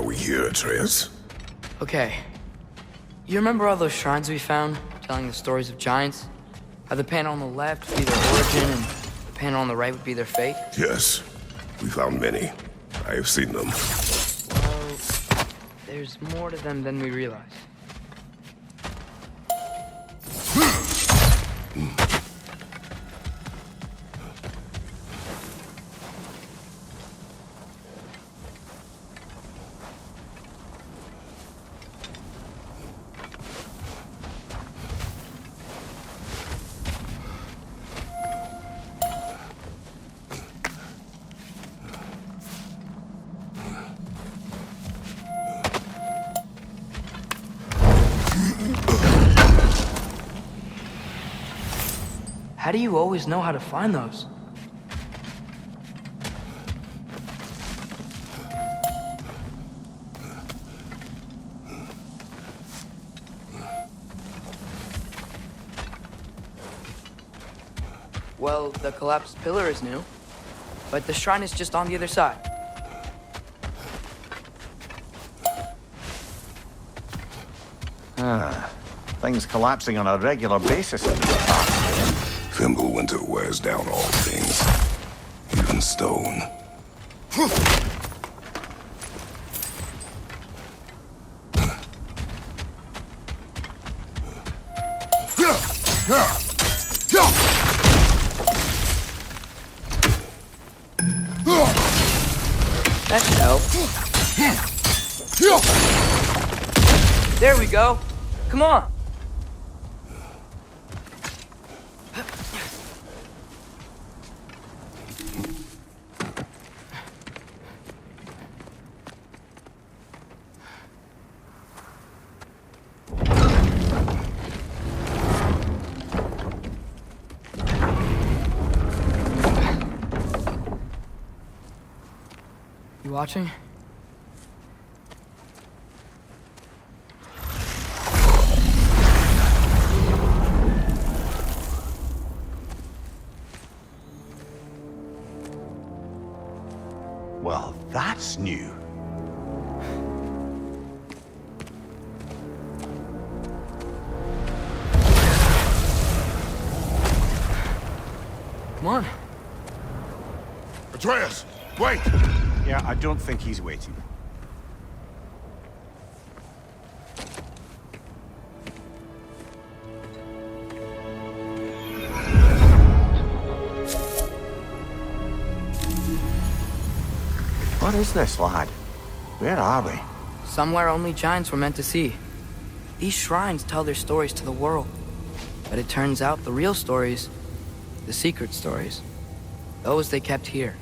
we here, Atreus? Okay. You remember all those shrines we found, telling the stories of giants? How the panel on the left would be their origin, and the panel on the right would be their fate? Yes. We found many. I have seen them. Well, there's more to them than we realize. How do you always know how to find those? Well, the collapsed pillar is new, but the shrine is just on the other side. Things collapsing on a regular basis in this park. Fimbulwinter wears down all things, even stone. That should help. There we go. Come on. You watching? Well, that's new. Come on. Atreus, wait! Yeah, I don't think he's waiting. What is this, lad? Where are we? Somewhere only giants were meant to see. These shrines tell their stories to the world. But it turns out the real stories, the secret stories, those they kept here,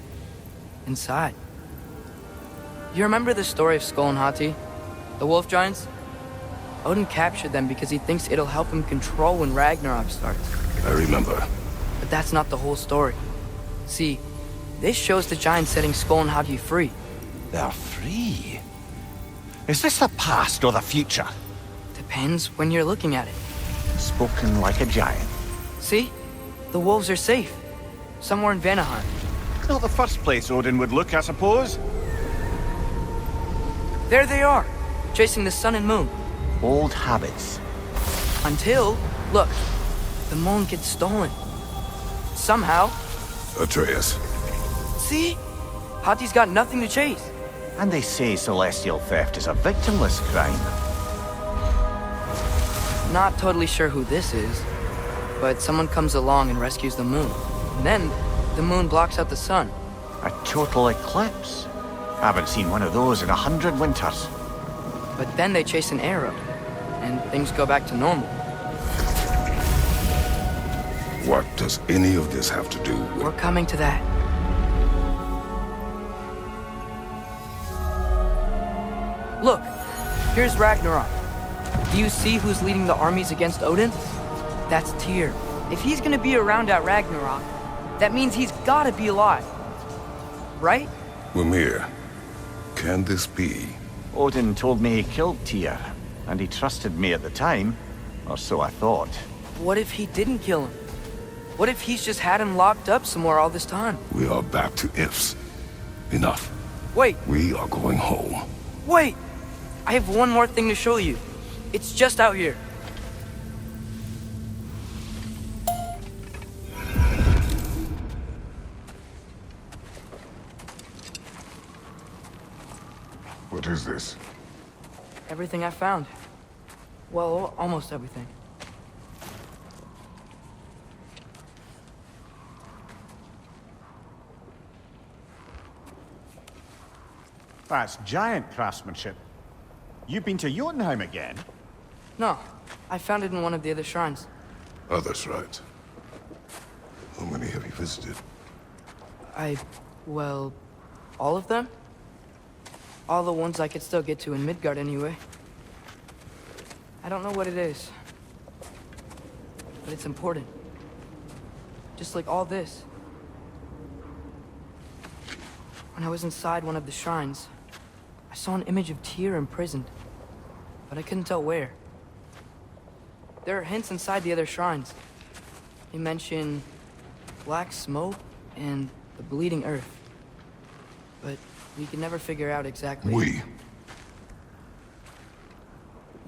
inside. You remember the story of Skull and Hati? The wolf giants? Odin captured them because he thinks it'll help him control when Ragnarök starts. I remember. But that's not the whole story. See, this shows the giants setting Skull and Hati free. They're free. Is this the past or the future? Depends when you're looking at it. Spoken like a giant. See? The wolves are safe. Somewhere in Vanaheim. Not the first place Odin would look, I suppose. There they are, chasing the sun and moon. Old habits. Until, look, the moon gets stolen. Somehow. Atreus. See? Hati's got nothing to chase. And they say celestial theft is a victimless crime. Not totally sure who this is, but someone comes along and rescues the moon. And then, the moon blocks out the sun. A total eclipse. Haven't seen one of those in 100 winters. But then they chase an arrow, and things go back to normal. What does any of this have to do with... We're coming to that. Look, here's Ragnarök. Do you see who's leading the armies against Odin? That's Tyr. If he's gonna be around at Ragnarök, that means he's gotta be alive. Right? Mimir, can this be? Odin told me he killed Tyr, and he trusted me at the time, or so I thought. What if he didn't kill him? What if he's just had him locked up somewhere all this time? We are back to ifs. Enough. Wait, We are going home. Wait! I have one more thing to show you. It's just out here. What is this? Everything I found. Well, almost everything. That's giant craftsmanship. You've been to Jotunheim again? No, I found it in one of the other shrines. Other shrines. How many have you visited? Well, all of them? All the ones I could still get to in Midgard anyway. I don't know what it is, but it's important. Just like all this. When I was inside one of the shrines, I saw an image of Tyr imprisoned, but I couldn't tell where. There are hints inside the other shrines. They mention black smoke and the bleeding earth, but we could never figure out exactly.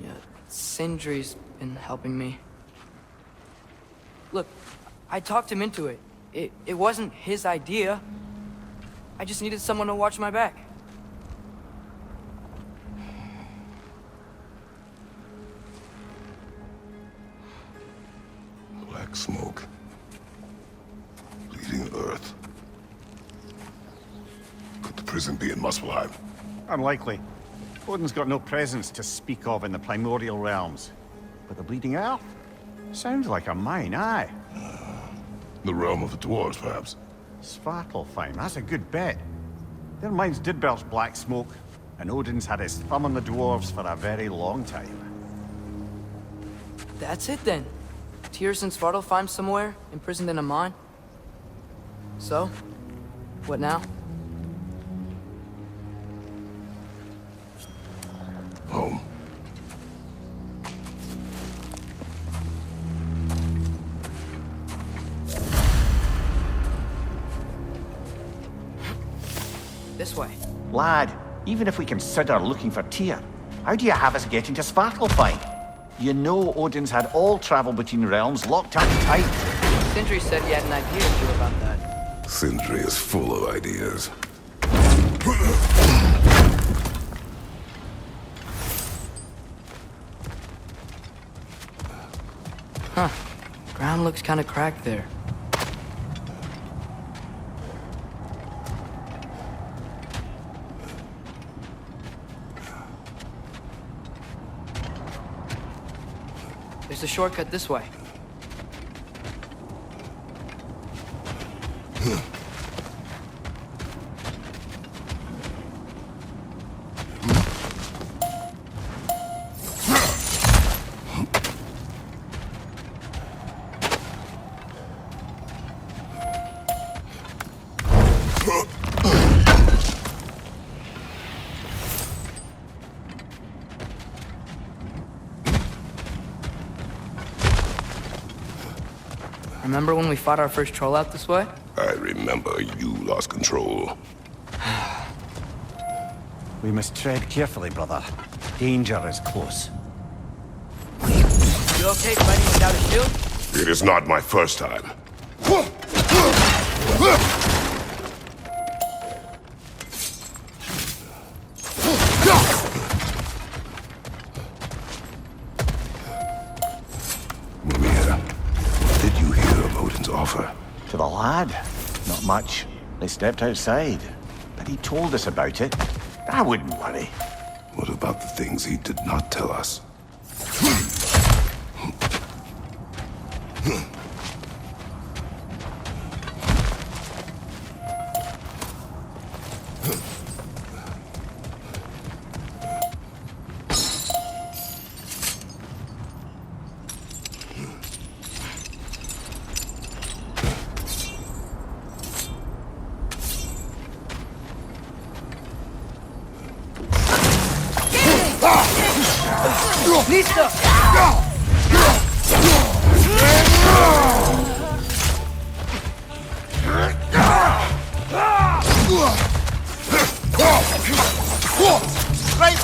Yeah, Sindri's been helping me. Look, I talked him into it. It wasn't his idea. I just needed someone to watch my back. Black smoke. Bleeding earth. Could the prison be in Muspelheim? Unlikely. Odin's got no presence to speak of in the primordial realms. But the bleeding earth? Sounds like a mine, aye. The realm of the dwarves, perhaps? Svartalfheim, that's a good bet. Their mines did belch black smoke, and Odin's had his thumb on the dwarves for a very long time. That's it then. Tyr's in Svartalfheim somewhere, imprisoned in a mine. So, what now? Home. This way. Lad, even if we consider looking for Tyr, how do you have us get into Svartalfheim? You know Odin's had all travel between realms locked up tight. Sindri said he had an idea or two about that. Sindri is full of ideas. Huh. Ground looks kind of cracked there. There's a shortcut this way. Remember when we fought our first troll out this way? I remember you lost control. We must tread carefully, brother. Danger is close. You okay fighting without a shield? It is not my first time. Mimir, did you hear of Odin's offer? To the lad? Not much. They stepped outside. But he told us about it. I wouldn't worry. What about the things he did not tell us? Lista! Right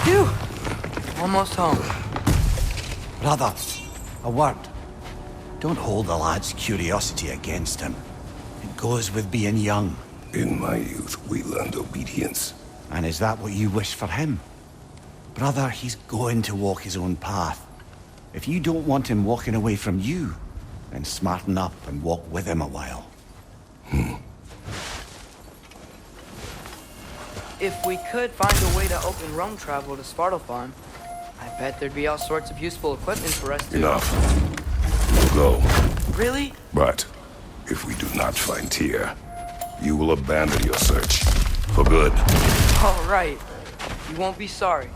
Phew! Almost home. Brother, a word. Don't hold the lad's curiosity against him. It goes with being young. In my youth, we learned obedience. And is that what you wish for him? Brother, he's going to walk his own path. If you don't want him walking away from you, then smarten up and walk with him a while. If we could find a way to open roam travel to Svartalfheim, I bet there'd be all sorts of useful equipment for us to... Enough. We'll go. Really? But if we do not find Tyr, you will abandon your search. For good. All right. You won't be sorry.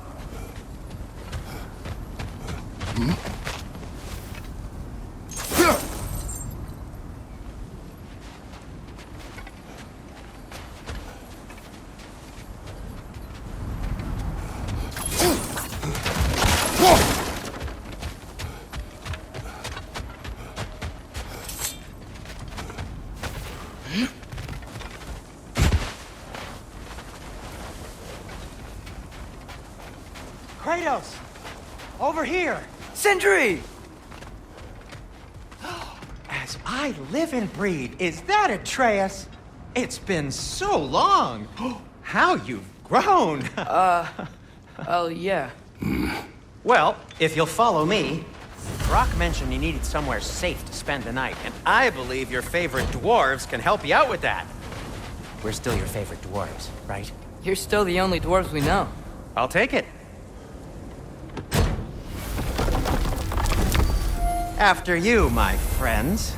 Kratos! Over here! Sentry! As I live and breathe, is that Atreus? It's been so long! How you've grown! Oh, yeah. Well, if you'll follow me, Brock mentioned you needed somewhere safe to spend the night, and I believe your favorite dwarves can help you out with that. We're still your favorite dwarves, right? You're still the only dwarves we know. I'll take it. After you, my friends.